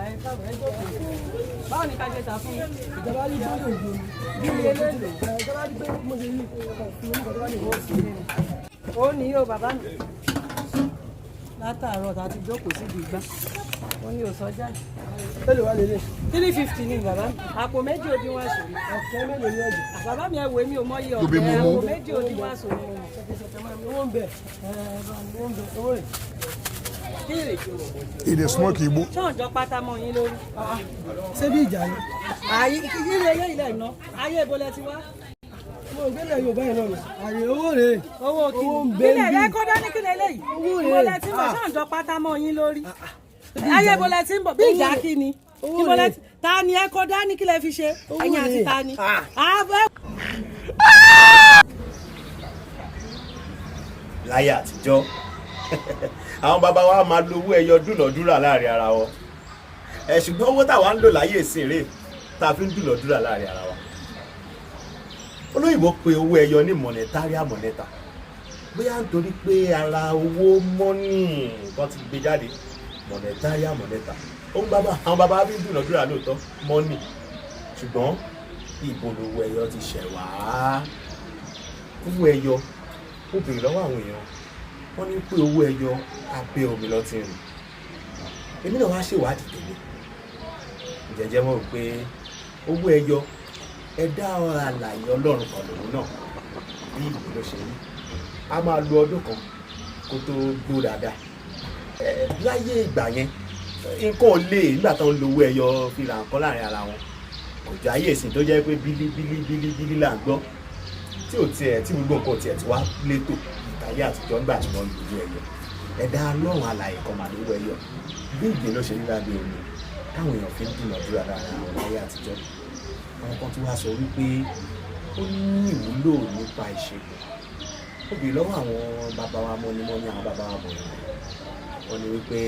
ẹ káàbọ̀ ẹ jókòó. Báwo ni ká ṣe tà fún yín? Ìjọba ní bọ́ọ̀lù ìlú bí ilé lélẹ̀. Ìjọba ní pé mo ṣe yí fún oníkọ̀ọ́ ní ìwọ́n sí nínú. Ó ní o bàbá mi. Látàárọ̀ tá a ti jókòó síbi ìgbà. Ó ní òsọjá. Èlò wà lélẹ̀. 350 ni bàbá mi. Àpò méjì òdiwọ̀n aṣọ. Ọ̀kẹ́ mélòó ní ọ̀dọ̀? Bàbá mi ẹ wo èmi ò mọyì ọ̀kẹ́. Àpò méjì òdiwọ̀n aṣọ ni mo mọ̀. Owó ń bẹ̀. Owó ń bẹ̀. Owó rẹ̀. Èdè smoke Igbo. Ṣọ́ọ̀jọ́ pátá mọ́ yín lórí. Ṣé bí ìjà ni? Àyè ilé ilé ilẹ̀ iná. Ayé ibo lẹ ti wá. Mo gbélé Yorùbá yẹn náà. Àyè owó rẹ̀. Owó kí Owó ń ni? bẹ Kílẹ̀ bí. yẹ kó dání kílẹ̀ eléyìí. Owó rẹ̀. Ibo lẹ ti ń bọ̀ ṣọ́ọ̀jọ́ pátá mọ́ yín lórí. Ayé ibo lẹ ti ń bọ̀ bí ìjà kí ni? Owó Ibo lẹ rẹ̀. ta ni ẹ kó dání kílẹ̀ fi ṣe? Ẹ̀yin àti rẹ̀. ta ni? Láyé àtijọ́ àwọn bàbá wa máa lo owó ẹyọ dúnàdúrà láàrin ara wọn ṣùgbọ́n owó táwa ń lò láyé ìsìnrè tá a fi ń dúnàdúrà láàrin ara wa. Olóyìnbó pe owó ẹyọ ní Monetaria Moneta bóyá nítorí pé ara owó mọ́nì kan ti gbé jáde Monetaria Moneta àwọn bàbá wa fi ń dúnàdúrà lóòótọ́ mọ́nì ṣùgbọ́n ibo lowó ẹyọ ti ṣẹ̀ wá. Owó ẹyọ ó béèrè lọ́wọ́ àwọn èèyàn wọ́n ní pé owó ẹyọ abẹ́ omi lọ ti rìn. Èmi náà wá ṣèwádìí tèmi jẹjẹ mọ̀ pé owó ẹyọ ẹ̀dá alààyè Ọlọ́run kan lòun náà bí ìlú ló ṣe rí. A máa lo ọdún kan kó tó gbó dáadáa. Láyé ìgbà yẹn nǹkan ò lè nígbà tó ń lo owó ẹyọ fi ra nǹkan láàrin ara wọn. Kò jọ ayé ìsìn tó jẹ́ pé bílíbílí là ń gbọ́ tí ò tiẹ̀ tí gbogbo nǹkan tiẹ̀ ti wá létò ìtàyé àtijọ́ nígbà tí wọ́n lu owó ẹyọ. Ẹ̀dá Ọlọ́run alààyè kan máa lówó ẹyọ bí ìgbín ló ṣe rí lábẹ́ omi táwọn èèyàn fi ń dúnàdúrà láàrin àwọn láyé àtijọ́. Àwọn kan tí wàá sọ wípé ó ní ìwúlò nípa ìṣègùn. Ó bèèrè lọ́wọ́ àwọn bàbá wa mọ́nímọ́ní àwọn bàbá wa mọ̀ọ́yìn. Wọ́n ní wípé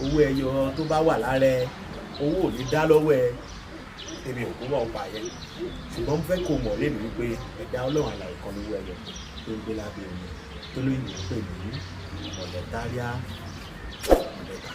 owó ẹyọ tó bá wà lára ẹ owó ò ní dá lọ́wọ́ ẹ ebi òkú mọ̀ ń pa yẹn. Ṣùgbọ́n mo fẹ́ kó mọ̀ lẹ́nu wípé ẹ̀dá Ọlọ́run alààyè kan lówó ẹyọ tó ń gbé lábẹ́ omi tó lóyìnbó pè ní Monetaria Moneta.